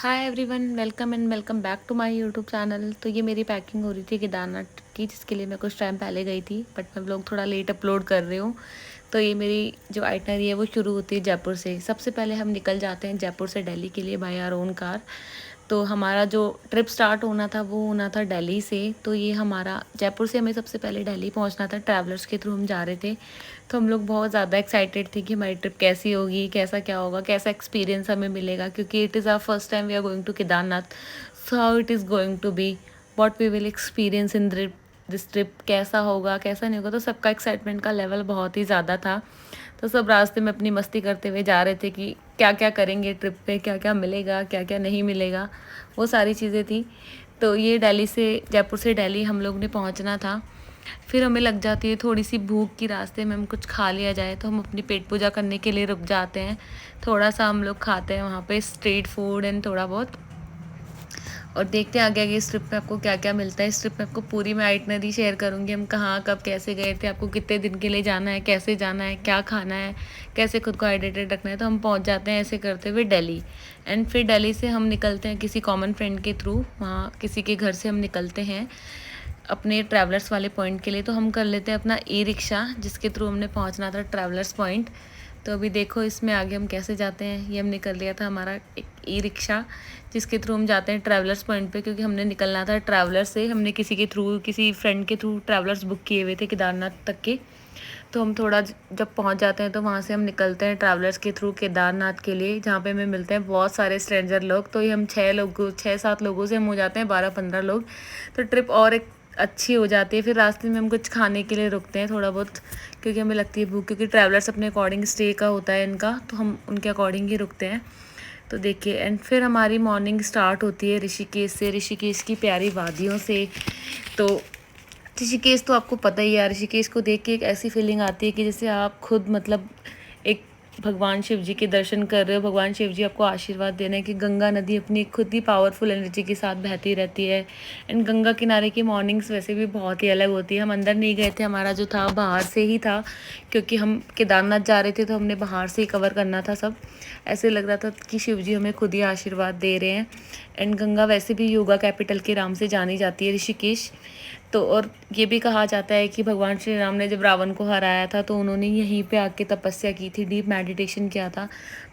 Hi everyone, welcome and welcome back to my YouTube channel. तो ये मेरी packing हो रही थी केदारनाथ की, जिसके लिए मैं कुछ टाइम पहले गई थी, बट मैं व्लॉग थोड़ा लेट अपलोड कर रही हूँ। तो ये मेरी जो आइटनरी है वो शुरू होती है जयपुर से। सबसे पहले हम निकल जाते हैं जयपुर से दिल्ली के लिए बाय आवर ओन कार। तो हमारा जो ट्रिप स्टार्ट होना था वो होना था दिल्ली से। तो ये हमारा जयपुर से हमें सबसे पहले दिल्ली पहुंचना था, ट्रैवलर्स के थ्रू हम जा रहे थे। तो हम लोग बहुत ज़्यादा एक्साइटेड थे कि हमारी ट्रिप कैसी होगी, कैसा क्या होगा, कैसा एक्सपीरियंस हमें मिलेगा, क्योंकि it is our first time we are going to Kedarnath. So how it is going to be, what we will experience in this trip, कैसा होगा कैसा नहीं होगा। तो सबका एक्साइटमेंट का लेवल बहुत ही ज़्यादा था। तो सब रास्ते में अपनी मस्ती करते हुए जा रहे थे कि क्या क्या करेंगे ट्रिप पे, क्या क्या मिलेगा क्या क्या नहीं मिलेगा, वो सारी चीज़ें थी। तो ये दिल्ली से, जयपुर से दिल्ली हम लोग ने पहुंचना था। फिर हमें लग जाती है थोड़ी सी भूख की, रास्ते में हम कुछ खा लिया जाए तो हम अपनी पेट पूजा करने के लिए रुक जाते हैं। थोड़ा सा हम लोग खाते हैं वहाँ पे स्ट्रीट फूड एंड थोड़ा बहुत, और देखते हैं आगे आगे इस ट्रिप में आपको क्या क्या मिलता है। इस ट्रिप में आपको पूरी मैं आइटनरी शेयर करूँगी, हम कहाँ कब कैसे गए थे, आपको कितने दिन के लिए जाना है, कैसे जाना है, क्या खाना है, कैसे खुद को हाइड्रेटेड रखना है। तो हम पहुँच जाते हैं ऐसे करते हुए दिल्ली। एंड फिर दिल्ली से हम निकलते हैं किसी कॉमन फ्रेंड के थ्रू, वहाँ किसी के घर से हम निकलते हैं अपने ट्रैवलर्स वाले पॉइंट के लिए। तो हम कर लेते हैं अपना ई रिक्शा, जिसके थ्रू हमने पहुंचना था ट्रैवलर्स पॉइंट। तो अभी देखो इसमें आगे हम कैसे जाते हैं। ये हमने कर लिया था हमारा एक ई रिक्शा, जिसके थ्रू हम जाते हैं ट्रैवलर्स पॉइंट पे, क्योंकि हमने निकलना था ट्रैवलर से। हमने किसी के थ्रू, किसी फ्रेंड के थ्रू ट्रैवलर्स बुक किए हुए थे केदारनाथ तक के। तो हम थोड़ा जब पहुंच जाते हैं तो वहाँ से हम निकलते हैं ट्रैवलर्स के थ्रू केदारनाथ के लिए, जहाँ पे हमें मिलते हैं बहुत सारे स्ट्रेंजर लोग। तो ये हम 6 लोगों से हम हो जाते हैं 12-15 लोग। तो ट्रिप और एक अच्छी हो जाती है। फिर रास्ते में हम कुछ खाने के लिए रुकते हैं थोड़ा बहुत, क्योंकि हमें लगती है भूख, क्योंकि ट्रैवलर्स अपने अकॉर्डिंग स्टे का होता है इनका, तो हम उनके अकॉर्डिंग ही रुकते हैं। तो देखिए, एंड फिर हमारी मॉर्निंग स्टार्ट होती है ऋषिकेश से, ऋषिकेश की प्यारी वादियों से। तो ऋषिकेश तो आपको पता ही है, ऋषिकेश को देख के एक ऐसी फीलिंग आती है कि जैसे आप खुद मतलब एक भगवान शिव जी के दर्शन कर रहे हो। भगवान शिव जी आपको आशीर्वाद दे रहे हैं कि गंगा नदी अपनी खुद ही पावरफुल एनर्जी के साथ बहती रहती है। एंड गंगा किनारे की मॉर्निंग्स वैसे भी बहुत ही अलग होती है। हम अंदर नहीं गए थे, हमारा जो था बाहर से ही था, क्योंकि हम केदारनाथ जा रहे थे तो हमने बाहर से ही कवर करना था सब। ऐसे लग रहा था कि शिव जी हमें खुद ही आशीर्वाद दे रहे हैं। एंड गंगा वैसे भी योगा कैपिटल के नाम से जानी जाती है ऋषिकेश। तो और ये भी कहा जाता है कि भगवान श्री राम ने जब रावण को हराया था तो उन्होंने यहीं पे आके तपस्या की थी, डीप मेडिटेशन किया था।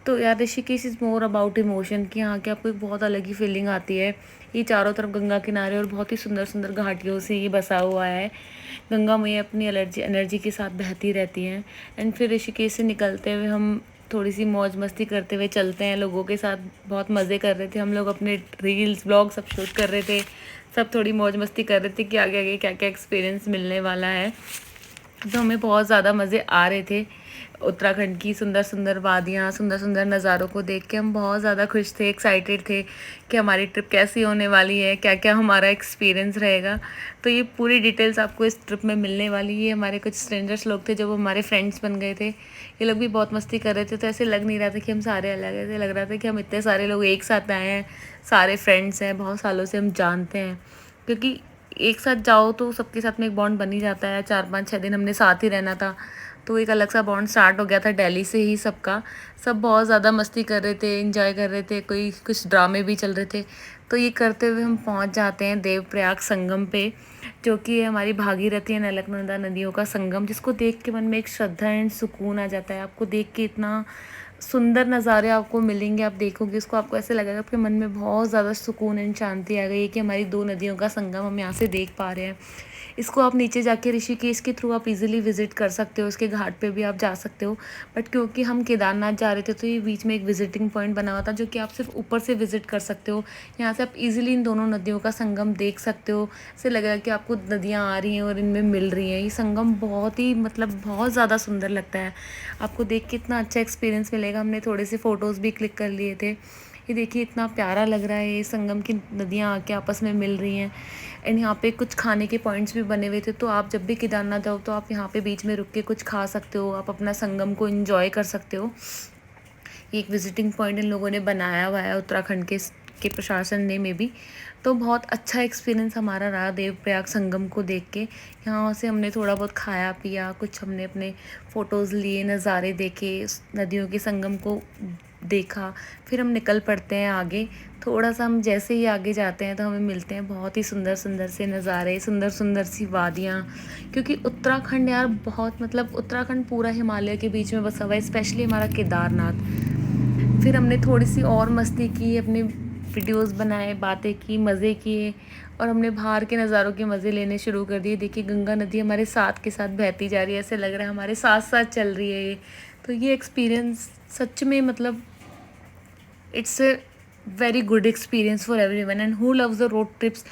तो यार Rishikesh is more about emotion, कि यहाँ के आपको एक बहुत अलग ही फीलिंग आती है। ये चारों तरफ गंगा किनारे और बहुत ही सुंदर सुंदर घाटियों से ये बसा हुआ है। गंगा मैया अपनी एनर्जी के साथ बहती रहती हैं। एंड फिर ऋषिकेश से निकलते हुए हम थोड़ी सी मौज मस्ती करते हुए चलते हैं, लोगों के साथ बहुत मज़े कर रहे थे हम लोग, अपने रील्स ब्लॉग सब शूट कर रहे थे, सब थोड़ी मौज मस्ती कर रहे थे कि आगे आगे क्या क्या एक्सपीरियंस मिलने वाला है। तो हमें बहुत ज़्यादा मज़े आ रहे थे। उत्तराखंड की सुंदर सुंदर वादियाँ, सुंदर सुंदर नज़ारों को देख के हम बहुत ज़्यादा खुश थे, एक्साइटेड थे कि हमारी ट्रिप कैसी होने वाली है, क्या क्या हमारा एक्सपीरियंस रहेगा। तो ये पूरी डिटेल्स आपको इस ट्रिप में मिलने वाली है। हमारे कुछ स्ट्रेंजर्स लोग थे जो हमारे फ्रेंड्स बन गए थे, ये लोग भी बहुत मस्ती कर रहे थे। तो ऐसे लग नहीं रहा था कि हम सारे अलग हैं, ऐसे लग रहा था कि हम इतने सारे लोग एक साथ आए हैं, सारे फ्रेंड्स हैं, बहुत सालों से हम जानते हैं। क्योंकि एक साथ जाओ तो सबके साथ में एक बॉन्ड बन ही जाता है। 4-5-6 दिन हमने साथ ही रहना था, तो एक अलग सा बॉन्ड स्टार्ट हो गया था दिल्ली से ही सबका। सब बहुत ज़्यादा मस्ती कर रहे थे, एंजॉय कर रहे थे, कोई कुछ ड्रामे भी चल रहे थे। तो ये करते हुए हम पहुंच जाते हैं देवप्रयाग संगम पे, जो कि है हमारी भागीरथी एंड अलकनंदा नदियों का संगम, जिसको देख के मन में एक श्रद्धा एंड सुकून आ जाता है। आपको देख के इतना सुंदर नज़ारे आपको मिलेंगे, आप देखोगे इसको, आपको ऐसे लगेगा आपके मन में बहुत ज़्यादा सुकून एंड शांति आ गई है कि हमारी दो नदियों का संगम हम यहाँ से देख पा रहे हैं। इसको आप नीचे जाके ऋषिकेश के थ्रू आप इजीली विजिट कर सकते हो, इसके घाट पे भी आप जा सकते हो। बट क्योंकि हम केदारनाथ जा रहे थे तो ये बीच में एक विजिटिंग पॉइंट बना हुआ था, जो कि आप सिर्फ ऊपर से विजिट कर सकते हो। यहाँ से आप इजीली इन दोनों नदियों का संगम देख सकते हो। ऐसे लगेगा कि आपको नदियाँ आ रही हैं और इनमें मिल रही हैं। ये संगम बहुत ही मतलब बहुत ज़्यादा सुंदर लगता है, आपको देख के इतना अच्छा एक्सपीरियंस मिलेगा। हमने थोड़े से फ़ोटोज़ भी क्लिक कर लिए थे। ये देखिए इतना प्यारा लग रहा है, ये संगम की नदियाँ आके आपस में मिल रही हैं। एंड यहाँ पे कुछ खाने के पॉइंट्स भी बने हुए थे, तो आप जब भी केदारनाथ जाओ तो आप यहाँ पे बीच में रुक के कुछ खा सकते हो, आप अपना संगम को एंजॉय कर सकते हो। ये एक विजिटिंग पॉइंट इन लोगों ने बनाया हुआ है उत्तराखंड के प्रशासन ने में भी। तो बहुत अच्छा एक्सपीरियंस हमारा रहा देवप्रयाग संगम को देख के। यहाँ से हमने थोड़ा बहुत खाया पिया, कुछ हमने अपने फ़ोटोज़ लिए, नज़ारे देखे, उस नदियों के संगम को देखा, फिर हम निकल पड़ते हैं आगे। थोड़ा सा हम जैसे ही आगे जाते हैं तो हमें मिलते हैं बहुत ही सुंदर सुंदर से नज़ारे, सुंदर सुंदर सी वादियाँ। क्योंकि उत्तराखंड यार बहुत मतलब उत्तराखंड पूरा हिमालय के बीच में बसा हुआ है, स्पेशली हमारा केदारनाथ। फिर हमने थोड़ी सी और मस्ती की, अपने वीडियोस बनाए, बातें की, मज़े किए और हमने बाहर के नज़ारों के मज़े लेने शुरू कर दिए। देखिए गंगा नदी हमारे साथ के साथ बहती जा रही है, ऐसे लग रहा है हमारे साथ साथ चल रही है ये। तो ये एक्सपीरियंस सच में मतलब it's a very good experience for everyone, and who loves the road trips,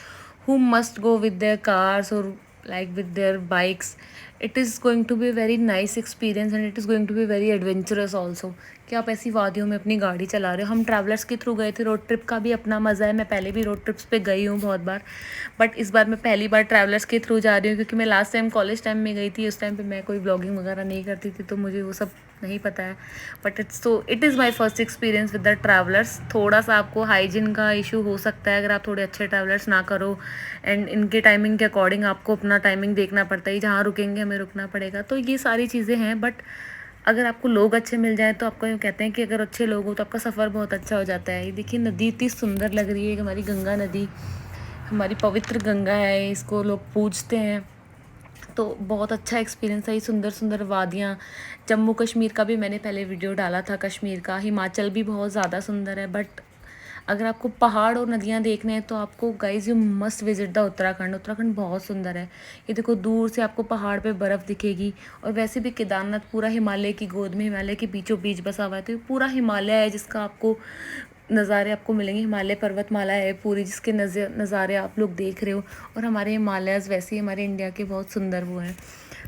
who must go with their cars or like with their bikes. It is going to be a very nice experience and it is going to be very adventurous also कि आप ऐसी वादियों में अपनी गाड़ी चला रहे हो। हम ट्रैवलर्स के थ्रू गए थे, रोड ट्रिप का भी अपना मज़ा है। मैं पहले भी रोड ट्रिप्स पे गई हूँ बहुत बार, बट इस बार मैं पहली बार ट्रैवलर्स के थ्रू जा रही हूँ क्योंकि मैं लास्ट टाइम कॉलेज टाइम में गई थी। उस टाइम पे मैं कोई ब्लॉगिंग वगैरह नहीं करती थी तो मुझे वो सब नहीं पता है। But it is my first experience with the travellers. थोड़ा सा आपको हाइजीन का इशू हो सकता है अगर आप थोड़े अच्छे ट्रैवलर्स ना करो, एंड इनके टाइमिंग के अकॉर्डिंग आपको अपना टाइमिंग देखना पड़ता है, जहाँ रुकेंगे हमें रुकना पड़ेगा। तो ये सारी चीज़ें हैं, बट अगर आपको लोग अच्छे मिल जाएँ तो आपको यूँ कहते हैं कि अगर अच्छे लोग हो तो आपका सफ़र बहुत अच्छा हो जाता है। ये देखिए नदी इतनी सुंदर लग रही है, हमारी गंगा नदी, हमारी पवित्र गंगा है, इसको लोग पूजते हैं। तो बहुत अच्छा एक्सपीरियंस है। ये सुंदर सुंदर वादियाँ, जम्मू कश्मीर का भी मैंने पहले वीडियो डाला था, कश्मीर का, हिमाचल भी बहुत ज़्यादा सुंदर है। बट अगर आपको पहाड़ और नदियाँ देखने हैं तो आपको guys you must visit the Uttarakhand. Uttarakhand बहुत सुंदर है। ये देखो दूर से आपको पहाड़ पे बर्फ़ दिखेगी, और वैसे भी केदारनाथ पूरा हिमालय की गोद में, हिमालय के बीचों बीच बसा हुआ है। तो ये पूरा हिमालय है जिसका आपको नज़ारे आपको मिलेंगे। हिमालय पर्वतमाला है पूरी जिसके नज़ारे आप लोग देख रहे हो, और हमारे हिमालयस वैसे ही हमारे इंडिया के बहुत सुंदर वो हैं।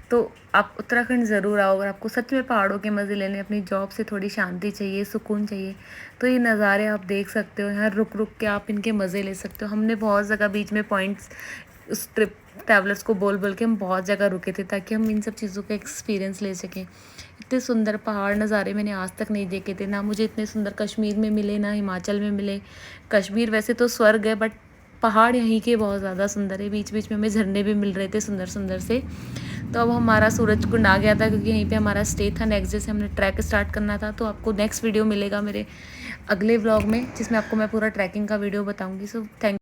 तो आप उत्तराखंड ज़रूर आओ अगर आपको सच में पहाड़ों के मज़े लेने, अपनी जॉब से थोड़ी शांति चाहिए, सुकून चाहिए, तो ये नज़ारे आप देख सकते हो। यहाँ रुक रुक के आप इनके मज़े ले सकते हो। हमने बहुत जगह बीच में पॉइंट्स उस ट्रिप ट्रैवलर्स को बोल बोल के हम बहुत जगह रुके थे ताकि हम इन सब चीज़ों का एक्सपीरियंस ले सकें। इतने सुंदर पहाड़ नज़ारे मैंने आज तक नहीं देखे थे, ना मुझे इतने सुंदर कश्मीर में मिले, ना हिमाचल में मिले। कश्मीर वैसे तो स्वर्ग है, बट पहाड़ यहीं के बहुत ज़्यादा सुंदर है। बीच बीच में हमें झरने भी मिल रहे थे सुंदर सुंदर से। तो अब हमारा सूरज कुंड आ गया था क्योंकि यहीं पे हमारा स्टे था। नेक्स्ट डे से हमने ट्रैक स्टार्ट करना था। तो आपको नेक्स्ट वीडियो मिलेगा मेरे अगले व्लॉग में, जिसमें आपको मैं पूरा ट्रैकिंग का वीडियो बताऊँगी। So thank